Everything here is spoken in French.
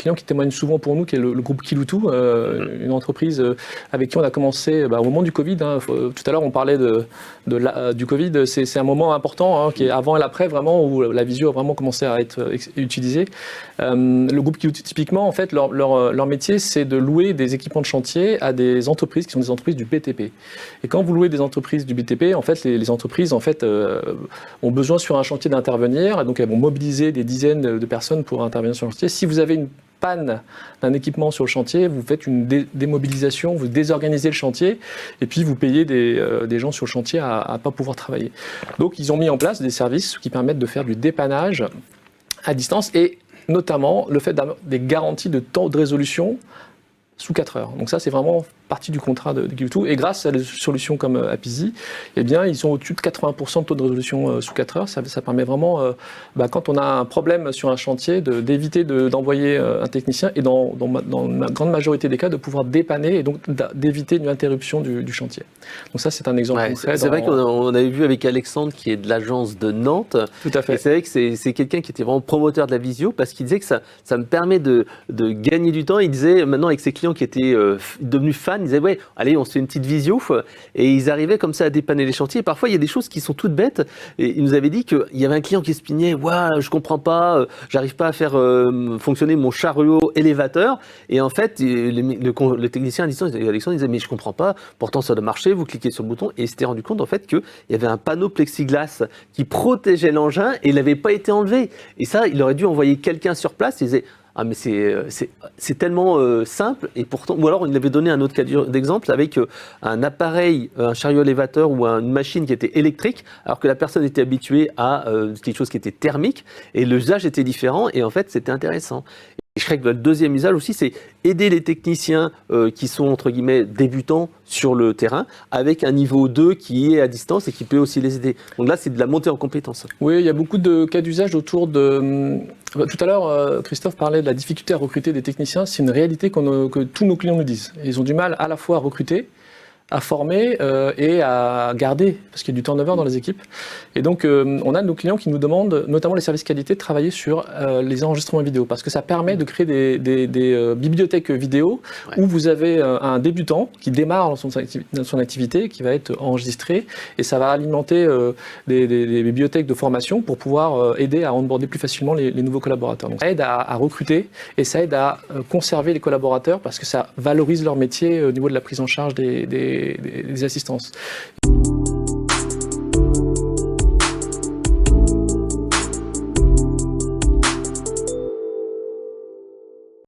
client qui témoigne souvent pour nous, qui est le groupe Kiloutou, une entreprise avec qui on a commencé au moment du Covid. Tout à l'heure, on parlait du Covid. C'est un moment important, qui est avant et l'après, vraiment, où la visio a vraiment commencé à être utilisée. Le groupe Kiloutou, typiquement, en fait, leur métier, c'est de louer des équipements de chantier à des entreprises qui sont des entreprises du BTP. Et quand vous louez des entreprises du BTP, en fait, les entreprises ont besoin sur un chantier d'intervenir, et donc elles vont mobiliser des dizaines de personnes pour intervenir sur le chantier. Si vous avez une panne d'un équipement sur le chantier, vous faites une démobilisation, vous désorganisez le chantier, et puis vous payez des gens sur le chantier à ne pas pouvoir travailler. Donc ils ont mis en place des services qui permettent de faire du dépannage à distance, et notamment le fait d'avoir des garanties de temps de résolution sous 4 heures. Donc ça, c'est vraiment partie du contrat de Kiloutou. Et grâce à des solutions comme Apizee, eh bien, ils sont au-dessus de 80% de taux de résolution sous 4 heures. Ça permet vraiment, quand on a un problème sur un chantier, d'éviter d'envoyer un technicien et dans la grande majorité des cas, de pouvoir dépanner et donc d'éviter une interruption du chantier. Donc ça, c'est un exemple concret. C'est vrai qu'on avait vu avec Alexandre, qui est de l'agence de Nantes. Tout à fait. Et c'est vrai que c'est quelqu'un qui était vraiment promoteur de la visio, parce qu'il disait que ça me permet de gagner du temps. Il disait, maintenant, avec ses clients qui étaient devenus fans, ils disaient ouais, allez, on se fait une petite visio, et ils arrivaient comme ça à dépanner les chantiers. Et parfois, il y a des choses qui sont toutes bêtes. Et il nous avait dit qu'il y avait un client qui se plaignait, ouais, je comprends pas, j'arrive pas à faire fonctionner mon chariot élévateur. Et en fait, le technicien à distance, Alexandre, disait mais je comprends pas, pourtant ça doit marcher. Vous cliquez sur le bouton, et il s'était rendu compte en fait qu'il y avait un panneau plexiglas qui protégeait l'engin et il n'avait pas été enlevé. Et ça, il aurait dû envoyer quelqu'un sur place. Il disait ah mais c'est tellement simple, et pourtant, ou alors il avait donné un autre cas d'exemple avec un appareil, un chariot élévateur ou une machine qui était électrique, alors que la personne était habituée à quelque chose qui était thermique, et l'usage était différent, et en fait c'était intéressant. Et je crois que le deuxième usage aussi, c'est aider les techniciens qui sont entre guillemets débutants sur le terrain, avec un niveau 2 qui est à distance et qui peut aussi les aider. Donc là, c'est de la montée en compétences. Oui, il y a beaucoup de cas d'usage autour de... Tout à l'heure, Christophe parlait de la difficulté à recruter des techniciens. C'est une réalité que tous nos clients nous disent. Ils ont du mal à la fois à recruter, à former et à garder, parce qu'il y a du turnover dans les équipes. Et donc, on a nos clients qui nous demandent, notamment les services qualité, de travailler sur les enregistrements vidéo, parce que ça permet de créer des bibliothèques vidéo où vous avez un débutant qui démarre dans son activité, qui va être enregistré, et ça va alimenter des bibliothèques de formation pour pouvoir aider à onboarder plus facilement les nouveaux collaborateurs. Donc, ça aide à recruter, et ça aide à conserver les collaborateurs, parce que ça valorise leur métier au niveau de la prise en charge des assistances.